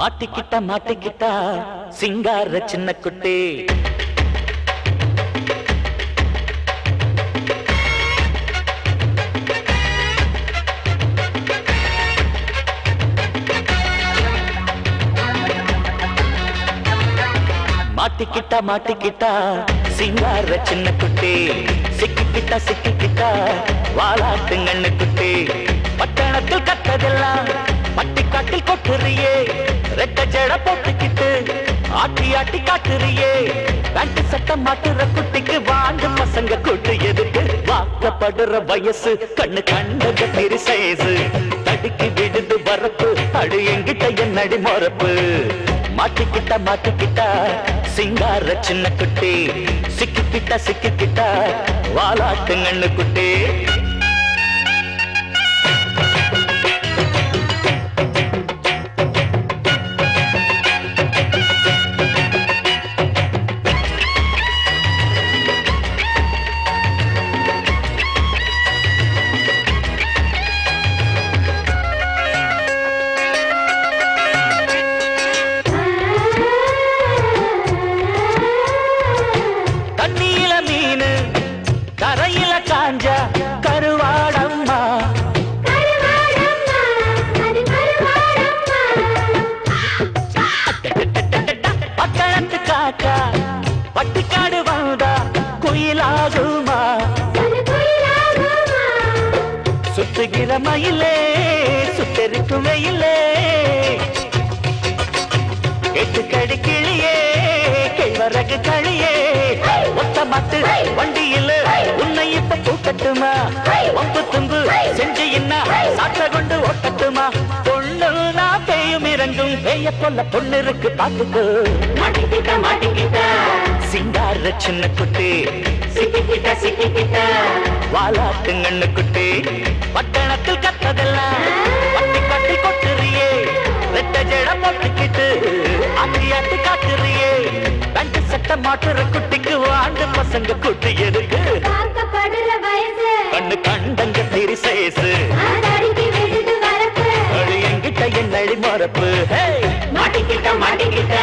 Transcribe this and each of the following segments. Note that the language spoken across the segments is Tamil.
மாட்டிக்கிட்டா மாட்டிக்கிட்டா சிங்கார சின்ன குட்டி. மாட்டிக்கிட்டா மாட்டிக்கிட்டா சிங்கார சின்ன குட்டி. சிக்கிக்கிட்டா சிக்கிக்கிட்டா வாலாட்டுங்கண்ணு குட்டி. பட்டணத்தில் கட்டதெல்லாம் பட்டிக்காட்டில் கொட்டுறியே. ரெட்ட ஜட போட்டுக்கிட்டு ஆட்டி ஆட்டி காட்டுறியே. பேண்ட் சட்டம் மாட்டுற குட்டிக்கு வாண்டு பசங்க கூட்டு எதுக்கு? வாக்கப்படுற வயசு கண்ணு கண்டக பெரிய சைஸு. தடுக்கி விடுது வரப்பு அடு எங்கிட்ட என்னடி மொறப்பு. மாட்டிக்கிட்டா மாட்டிக்கிட்டா சிங்கார சின்ன குட்டி. சிக்கிக்கிட்டா சிக்கிக்கிட்டா வாலாட்டுங்கண்ணு குட்டி. கருவாடம்மா பட்டணத்து காக்கா பட்டிக்காடு வந்தா குயிலாகுமா? சுத்துகிற மயிலே சுத்தரிக்கும் வெயிலே. எட்டுக்கடி கிளியே கைவரகு களியே. ஒத்த மாட்டு வண்டியில் உன்னை இப்ப பூக்கட்டுமா? ஒம்பு தும்பு செஞ்சு என்ன சாற்ற கொண்டு ஓட்டட்டுமா? பொண்ணு நான் பேயும் இறங்கும் பேய கொல்ல பொண்ணு இருக்கு பாத்துக்கு. மாட்டிக்கிட்ட மாட்டிக்கிட்ட சிங்கார சின்ன குட்டி. சிக்கிக்கிட்ட சிக்கிக்கிட்ட வாலாட்டுங்கண்ணு குட்டி. பட்டணத்தில் கத்ததெல்லாம் பட்டிக்காட்டில் கொட்டுறியே. ரெட்ட ஜட போட்டுக்கிட்டு ஆட்டி ஆட்டி காட்டுறியே. பேண்ட் சட்டை மாட்டுற குட்டிக்கு வாண்டு பசங்க கூட்டு எதுக்கு? கண்ணு கண்டங்க திரி சேசு அடி எங்கிட்ட என்னடி மொறப்பு. மாட்டிக்கிட்ட மாட்டிக்கிட்ட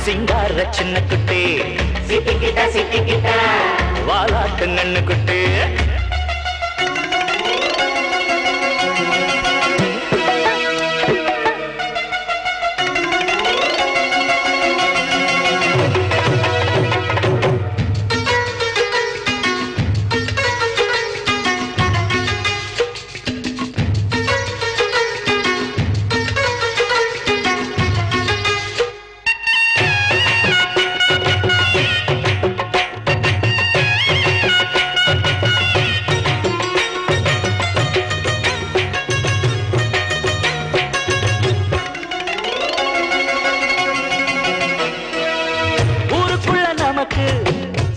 சிங்கார சின்ன குட்டி. சிக்கிக்கிட்ட சிக்கிக்கிட்ட வாலாட்டுங்கண்ணு குட்டி.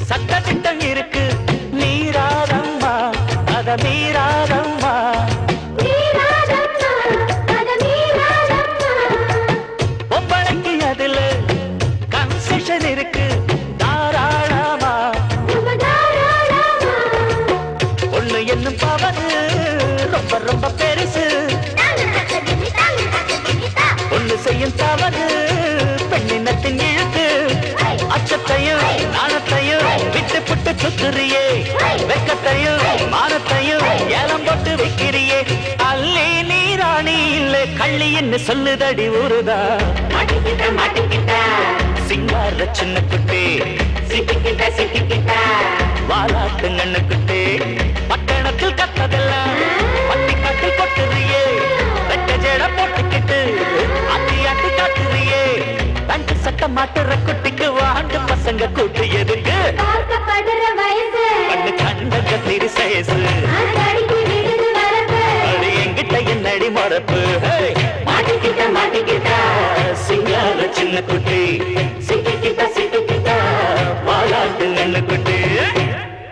சட்டத்திட்டம் இருக்கு மீறாதம்மா அத மீறாதம்மா. பொம்பளைக்கு அதுல கன்செஷன் இருக்கு தாராளமா. பொண்ணு என்னும் பவரு ரொம்ப ரொம்ப பெருசு. பொண்ணு செய்யும் தவறு பெண்ணினத்தின் இழுக்கு. அச்சத்தையும் நாணத்தையும் விட்டு புட்டு சுத்துறியே. வெக்கத்தையும் மானத்தையும் ஏலம் போட்டு வைக்கிறியே. அல்லே நீராணி இல்ல கள்ளின்னு சொல்லுதடி ஊருதா. மாட்டிக்கிட்ட மாட்டிக்கிட்ட சிங்கார சின்ன குட்டி. சிக்கிக்கிட்ட சிக்கிக்கிட்ட வாலாட்டுங்கண்ணு குட்டி. பட்டணத்தில் கத்ததெல்லாம் பட்டிக்காட்டில் கொட்டுறியே. ரெட்ட ஜட போட்டுக்கிட்டு ஆட்டி ஆட்டி காட்டுறியே. பேண்ட் சட்டை மாட்டுற குட்டிக்கு வாண்டு பசங்க கூட்டு எதுக்கு? கண்ணு கண்டங்க திரி சேசு அடி எங்கிட்ட என்னடி மொறப்பு. மாட்டிக்கிட்ட மாட்டிக்கிட்ட சிங்கார சின்ன குட்டி.